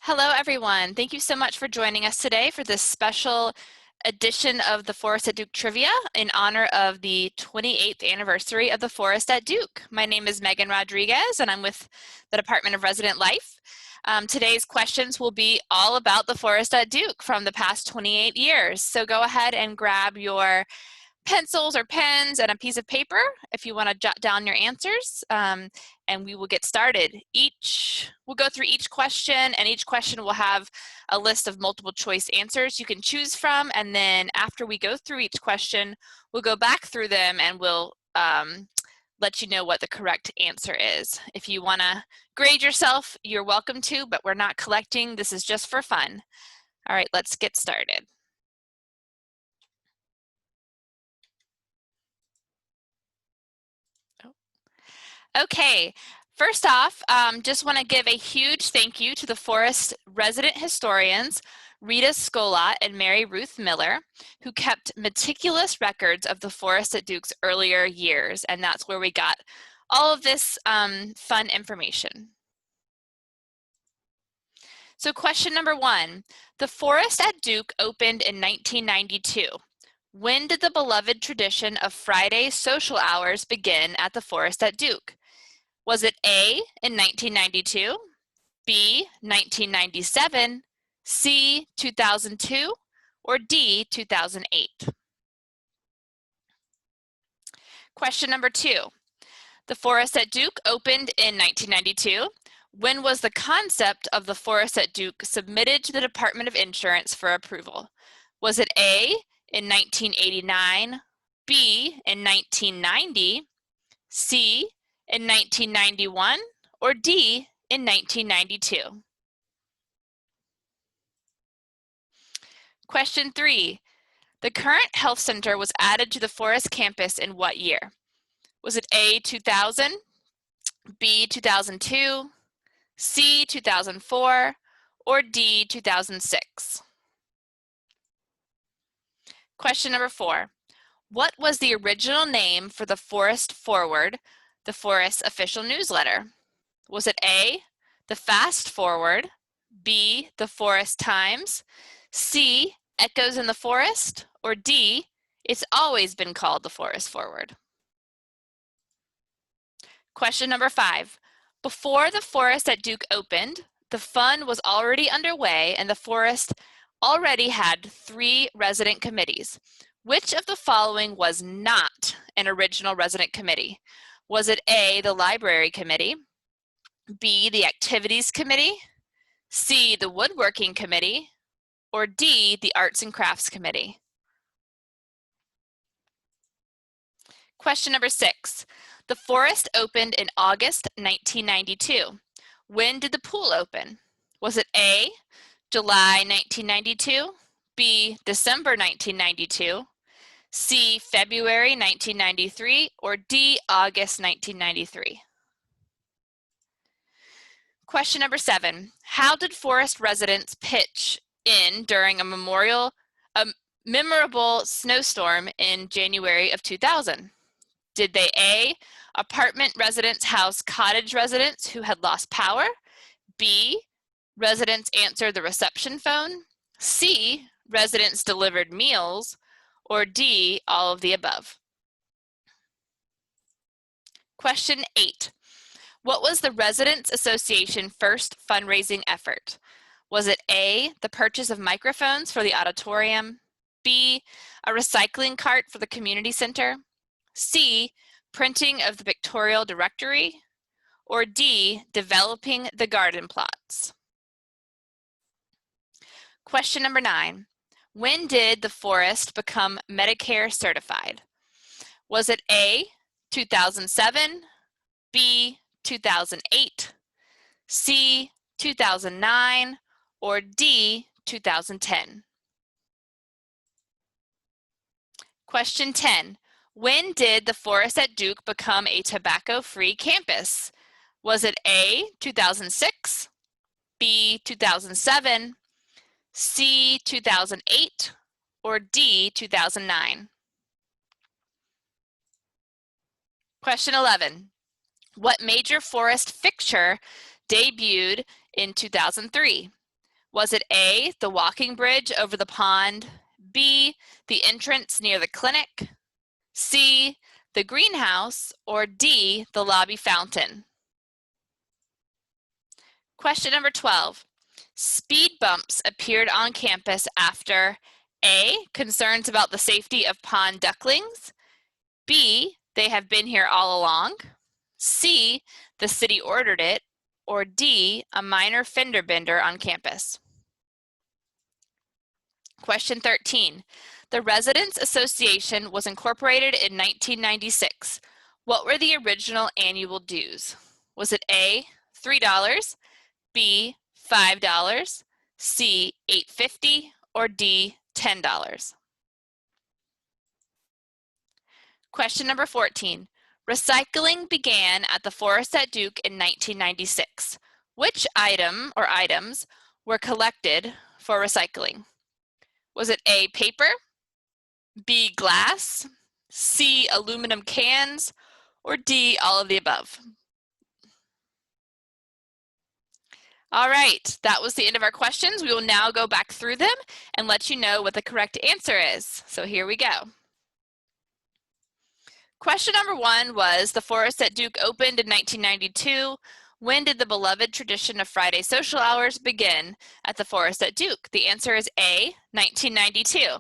Hello, everyone. Thank you so much for joining us today for this special edition of the Forest at Duke Trivia in honor of the 28th anniversary of the Forest at Duke. My name is Megan Rodriguez, and I'm with the Department of Resident Life. Today's questions will be all about the Forest at Duke from the past 28 years. So go ahead and grab your pencils or pens and a piece of paper if you want to jot down your answers, and we will get started. We'll go through each question, and each question will have a list of multiple choice answers you can choose from, and then after we go through each question, we'll go back through them and we'll let you know what the correct answer is. If you want to grade yourself, you're welcome to, but we're not collecting. This is just for fun. All right, let's get started. Okay, first off, just want to give a huge thank you to the Forest resident historians, Rita Skolot and Mary Ruth Miller, who kept meticulous records of the Forest at Duke's earlier years, and that's where we got all of this fun information. So question number 1, the Forest at Duke opened in 1992. When did the beloved tradition of Friday social hours begin at the Forest at Duke? Was it A, in 1992, B, 1997, C, 2002, or D, 2008? Question number 2. The Forest at Duke opened in 1992. When was the concept of the Forest at Duke submitted to the Department of Insurance for approval? Was it A, in 1989, B, in 1990, C, in 1991, or D, in 1992? Question 3. The current health center was added to the Forest campus in what year? Was it A, 2000, B, 2002, C, 2004, or D, 2006? Question number 4. What was the original name for the Forest Forward, the Forest's official newsletter? Was it A, the Fast Forward, B, the Forest Times, C, Echoes in the Forest, or D, it's always been called the Forest Forward? Question number 5. Before the Forest at Duke opened, the fun was already underway and the Forest already had 3 resident committees. Which of the following was not an original resident committee? Was it A, the Library Committee, B, the Activities Committee, C, the Woodworking Committee, or D, the Arts and Crafts Committee? Question number 6. The Forest opened in August 1992. When did the pool open? Was it A, July 1992, B, December 1992, C, February 1993, or D, August 1993? Question number 7. How did Forest residents pitch in during a memorable snowstorm in January of 2000? Did they A, apartment residents house cottage residents who had lost power, B, residents answered the reception phone, C, residents delivered meals, or D, all of the above? Question 8. What was the Residents Association first fundraising effort? Was it A, the purchase of microphones for the auditorium, B, a recycling cart for the community center, C, printing of the pictorial directory, or D, developing the garden plots? Question number 9. When did the Forest become Medicare certified? Was it A, 2007, B, 2008, C, 2009, or D, 2010? Question 10. When did the Forest at Duke become a tobacco-free campus? Was it A, 2006, B, 2007, C, 2008, or D, 2009? Question 11. What major Forest fixture debuted in 2003? Was it A, the walking bridge over the pond, B, the entrance near the clinic, C, the greenhouse, or D, the lobby fountain? Question number 12. Speed bumps appeared on campus after A, concerns about the safety of pond ducklings, B, they have been here all along, C, the city ordered it, or D, a minor fender bender on campus. Question 13. The Residents Association was incorporated in 1996. What were the original annual dues? Was it A, $3, B, $5, C, $8.50, or D, $10? Question number 14. Recycling began at the Forest at Duke in 1996. Which item or items were collected for recycling? Was it A, paper, B, glass, C, aluminum cans, or D, all of the above? All right, that was the end of our questions. We will now go back through them and let you know what the correct answer is. So here we go. Question number 1 was, the Forest at Duke opened in 1992. When did the beloved tradition of Friday social hours begin at the Forest at Duke? The answer is A, 1992.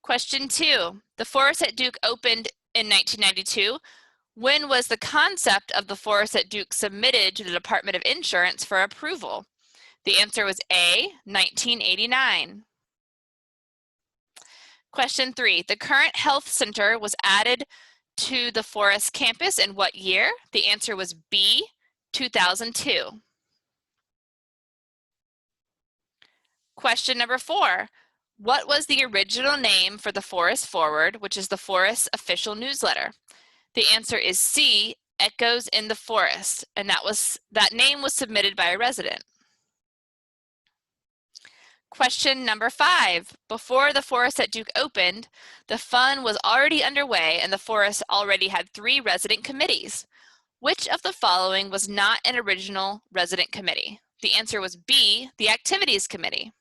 Question 2, the Forest at Duke opened in 1992. When was the concept of the Forest at Duke submitted to the Department of Insurance for approval? The answer was A, 1989. Question 3, the current health center was added to the Forest campus in what year? The answer was B, 2002. Question number 4, what was the original name for the Forest Forward, which is the Forest's official newsletter? The answer is C, Echoes in the Forest, and that name was submitted by a resident. Question number 5, before the Forest at Duke opened, the fun was already underway and the Forest already had 3 resident committees. Which of the following was not an original resident committee? The answer was B, the Activities Committee.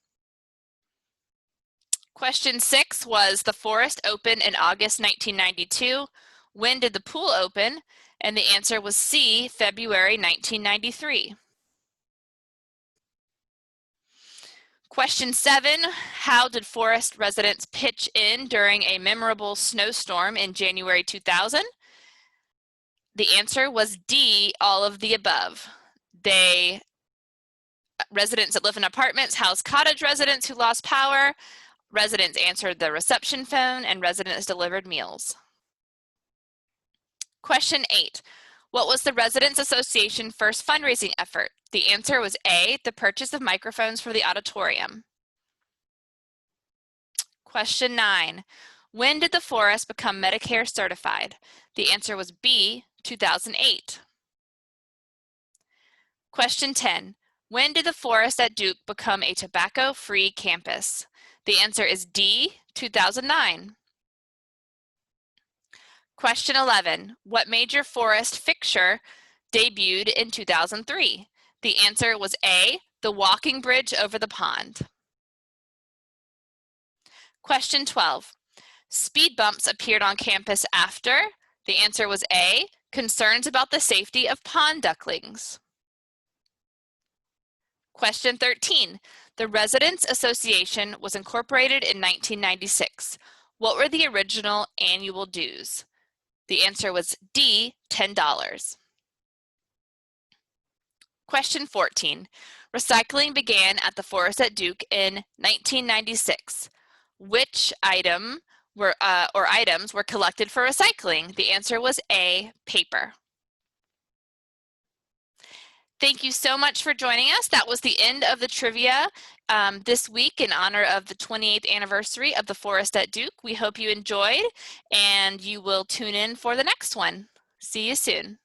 Question 6 was, the Forest opened in August 1992. When did the pool open? And the answer was C, February 1993. Question 7, how did Forest residents pitch in during a memorable snowstorm in January 2000? The answer was D, all of the above. Residents that live in apartments housed cottage residents who lost power, residents answered the reception phone, and residents delivered meals. Question 8, what was the Residents Association first fundraising effort? The answer was A, the purchase of microphones for the auditorium. Question 9, when did the Forest become Medicare certified? The answer was B, 2008. Question 10, when did the Forest at Duke become a tobacco-free campus? The answer is D, 2009. Question 11, what major Forest fixture debuted in 2003? The answer was A, the walking bridge over the pond. Question 12, speed bumps appeared on campus after? The answer was A, concerns about the safety of pond ducklings. Question 13, the Residents Association was incorporated in 1996. What were the original annual dues? The answer was D, $10. Question 14, recycling began at the Forest at Duke in 1996. Which items were collected for recycling? The answer was A, paper. Thank you so much for joining us. That was the end of the trivia this week in honor of the 28th anniversary of the Forest at Duke. We hope you enjoyed, and you will tune in for the next one. See you soon.